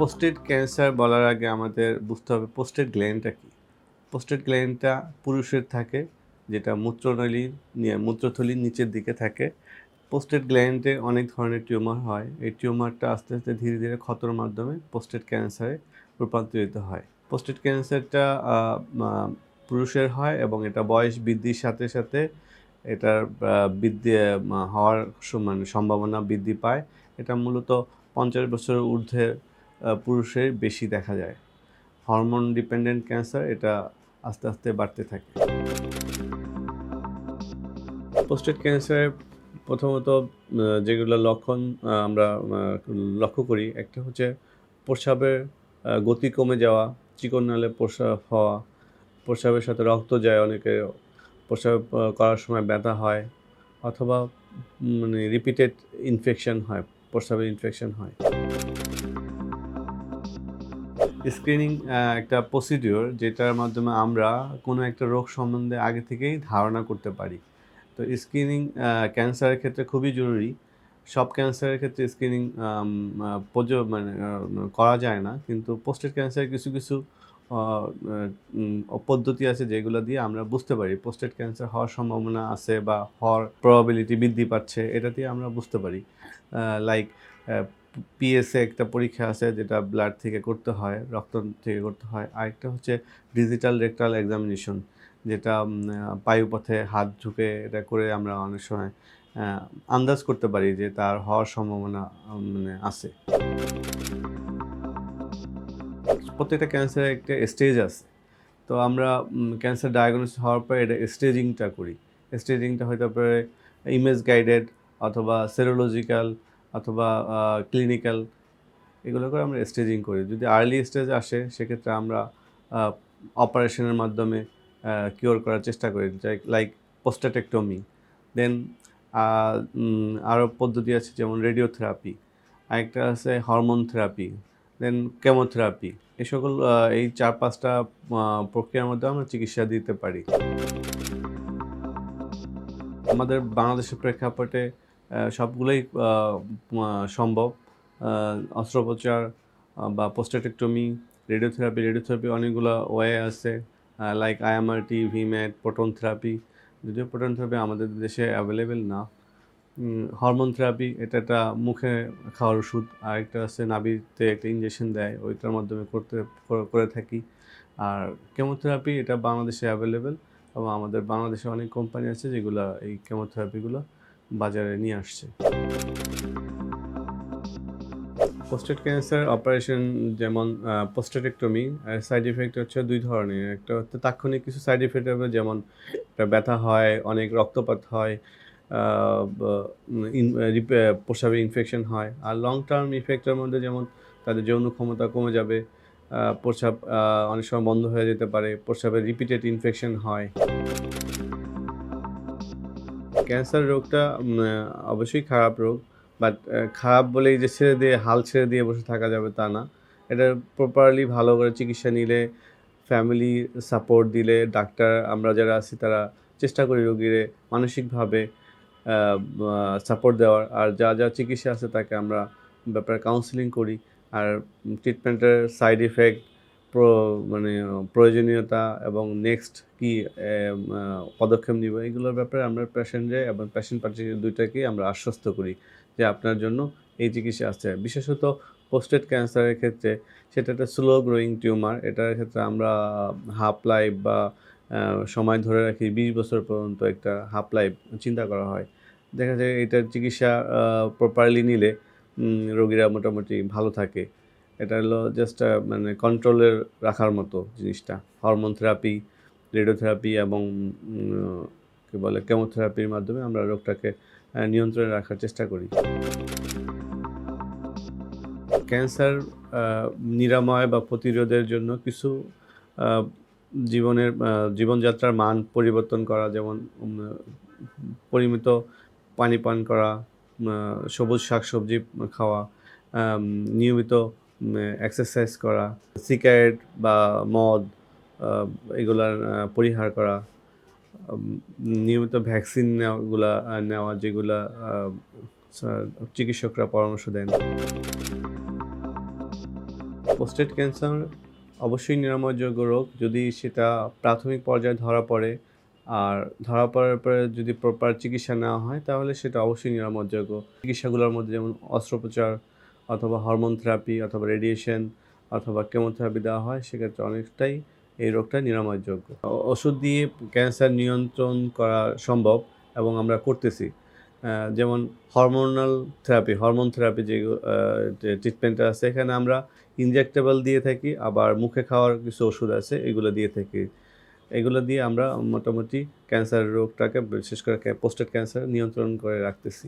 Prostate cancer বলার আগে আমাদের বুঝতে হবে প্রোস্টেট গ্ল্যান্ডটা কী। প্রোস্টেট গ্ল্যান্ডটা পুরুষের থাকে, যেটা মূত্রথলির নিচের দিকে থাকে। প্রোস্টেট গ্ল্যান্ডে অনেক ধরনের টিউমার হয়। এই টিউমারটা আস্তে আস্তে ধীরে ধীরে ক্ষতর মাধ্যমে প্রোস্টেট ক্যান্সারে রূপান্তরিত হয়। প্রোস্টেট ক্যান্সারটা পুরুষের হয় এবং এটা বয়স বৃদ্ধির সাথে সাথে এটার বৃদ্ধি হওয়ার সম্ভাবনা বৃদ্ধি পায়। এটা মূলত 50 বছরের ঊর্ধ্বে পুরুষের বেশি দেখা যায়। হরমোন ডিপেন্ডেন্ট ক্যান্সার এটা আস্তে আস্তে বাড়তে থাকে। প্রোস্টেট ক্যান্সারের প্রথমত যেগুলো লক্ষণ আমরা লক্ষ্য করি, একটা হচ্ছে প্রস্রাবের গতি কমে যাওয়া, চিকন নালে প্রস্রাব হওয়া, প্রস্রাবের সাথে রক্ত যায়, অনেকের প্রস্রাব করার সময় ব্যথা হয়, অথবা রিপিটেড ইনফেকশন হয়, প্রস্রাবের ইনফেকশন হয়। স্ক্রিনিং একটা প্রসিডিওর যেটার মাধ্যমে আমরা কোনো একটা রোগ সম্বন্ধে আগে থেকেই ধারণা করতে পারি। তো স্ক্রিনিং ক্যান্সারের ক্ষেত্রে খুবই জরুরি। সব ক্যান্সারের ক্ষেত্রে স্ক্রিনিং করা যায় না, কিন্তু প্রোস্টেট ক্যান্সারের কিছু কিছু পদ্ধতি আছে যেগুলো দিয়ে আমরা বুঝতে পারি প্রোস্টেট ক্যান্সার হওয়ার সম্ভাবনা আছে বা হওয়ার প্রবাবিলিটি বৃদ্ধি পাচ্ছে, এটা দিয়ে আমরা বুঝতে পারি। লাইক পিএসএ একটা পরীক্ষা আছে যেটা ব্লাড থেকে করতে হয়, রক্ত থেকে করতে হয়। আরেকটা হচ্ছে ডিজিটাল রেকটাল এক্সামিনেশন, যেটা পায়ুপথে হাত ঢুকে এটা করে আমরা অনেক সময় আন্দাজ করতে পারি যে তার হওয়ার সম্ভাবনা আছে। প্রত্যেকটা ক্যান্সারের একটা স্টেজ আছে। তো আমরা ক্যান্সার ডায়াগনোসিস হওয়ার পরে এটা স্টেজিংটা করি। স্টেজিংটা হতে পারে ইমেজ গাইডেড, অথবা সেরোলজিক্যাল, অথবা ক্লিনিক্যাল, এগুলো করে আমরা স্টেজিং করি। যদি আর্লি স্টেজ আসে সেক্ষেত্রে আমরা অপারেশনের মাধ্যমে কিওর করার চেষ্টা করি, লাইক প্রোস্টেটেক্টমি। দেন আরও পদ্ধতি আছে যেমন রেডিওথেরাপি, আরেকটা আছে হরমোন থেরাপি, দেন কেমোথেরাপি। এই সকল এই 4-5টা প্রক্রিয়ার মধ্যে আমরা চিকিৎসা দিতে পারি। আমাদের বাংলাদেশের প্রেক্ষাপটে সবগুলোই সম্ভব। অস্ত্রোপচার বা প্রোস্টেটেক্টমি, রেডিওথেরাপি অনেকগুলো ওয়ে আছে, লাইক আইএমআরটি, ভিম্যাট, প্রোটন থেরাপি। যদিও প্রোটন থেরাপি আমাদের দেশে অ্যাভেলেবেল না। হরমোন থেরাপি এটা একটা মুখে খাওয়ার ওষুধ, আরেকটা আছে নাভিতে একটা ইঞ্জেকশন দেয়, ওইটার মাধ্যমে করে থাকি। আর কেমোথেরাপি এটা বাংলাদেশে অ্যাভেলেবেল, এবং আমাদের বাংলাদেশে অনেক কোম্পানি আছে যেগুলো এই কেমোথেরাপিগুলো বাজারে নিয়ে আসছে। প্রোস্টেট ক্যান্সার অপারেশন যেমন প্রোস্টেটেক্টমি, সাইড ইফেক্ট হচ্ছে 2 ধরনের। একটা হচ্ছে তাৎক্ষণিক কিছু সাইড ইফেক্ট হবে, যেমন একটা ব্যথা হয়, অনেক রক্তপাত হয়, প্রস্রাবে ইনফেকশন হয়। আর লং টার্ম ইফেক্টের মধ্যে যেমন তাদের যৌন ক্ষমতা কমে যাবে, প্রস্রাব অনেক সময় বন্ধ হয়ে যেতে পারে, প্রস্রাবের রিপিটেড ইনফেকশন হয়। ক্যান্সার রোগটা অবশ্যই খারাপ রোগ, বাট খারাপ বলেই যে হাল ছেড়ে দিয়ে বসে থাকা যাবে তা না। এটা প্রপারলি ভালো করে চিকিৎসা নিলে, ফ্যামিলি সাপোর্ট দিলে, ডাক্তার আমরা যারা আছি তারা চেষ্টা করি রোগীরে মানসিকভাবে সাপোর্ট দেওয়ার। আর যা যা চিকিৎসা আছে তাকে আমরা ব্যাপারে কাউন্সিলিং করি। আর ট্রিটমেন্টের সাইড ইফেক্ট, প্রয়োজনীয়তা এবং নেক্সট কী পদক্ষেপ নিব, এগুলোর ব্যাপারে আমরা পেশেন্টে এবং পেশেন্ট পার্টি দুইটাকেই আমরা আশ্বস্ত করি যে আপনার জন্য এই চিকিৎসা আছে। বিশেষত প্রোস্টেট ক্যান্সারের ক্ষেত্রে সেটা একটা স্লো গ্রোয়িং টিউমার, এটার ক্ষেত্রে আমরা হাফ লাইফ বা সময় ধরে রাখি 20 বছর পর্যন্ত একটা হাফ লাইফ চিন্তা করা হয়। দেখা যায় এটার চিকিৎসা প্রপারলি নিলে রোগীরা মোটামুটি ভালো থাকে। এটা হলো জাস্ট কন্ট্রোলের রাখার মতো জিনিসটা। হরমোন থেরাপি, রেডিওথেরাপি এবং কী বলে কেমোথেরাপির মাধ্যমে আমরা রোগটাকে নিয়ন্ত্রণে রাখার চেষ্টা করি। ক্যান্সার নিরাময় বা প্রতিরোধের জন্য কিছু জীবনযাত্রার মান পরিবর্তন করা, যেমন পরিমিত পানি পান করা, সবুজ শাকসবজি খাওয়া, নিয়মিত এক্সারসাইজ করা, সিগারেট বা মদ এগুলার পরিহার করা, নিয়মিত ভ্যাকসিন নেওয়া যেগুলা চিকিৎসকরা পরামর্শ দেন। প্রোস্টেট ক্যান্সার অবশ্যই নিরাময়যোগ্য রোগ যদি সেটা প্রাথমিক পর্যায়ে ধরা পড়ে, আর ধরা পড়ার পরে যদি প্রপার চিকিৎসা নেওয়া হয় তাহলে সেটা অবশ্যই নিরাময়যোগ্য। চিকিৎসাগুলোর মধ্যে যেমন অস্ত্রোপচার অথবা হরমোন থেরাপি অথবা রেডিয়েশন অথবা কেমোথেরাপি দেওয়া হয়, সেক্ষেত্রে অনেকটাই এই রোগটা নিরাময়যোগ্য। ওষুধ দিয়ে ক্যান্সার নিয়ন্ত্রণ করা সম্ভব এবং আমরা করতেছি। যেমন হরমোন থেরাপি যে ট্রিটমেন্টটা আছে, এখানে আমরা ইনজেক্টেবল দিয়ে থাকি, আবার মুখে খাওয়ার কিছু ওষুধ আছে এগুলো দিয়ে থাকি। এগুলো দিয়ে আমরা মোটামুটি ক্যান্সার রোগটাকে, বিশেষ করে প্রোস্টেট ক্যান্সার নিয়ন্ত্রণ করে রাখতেছি।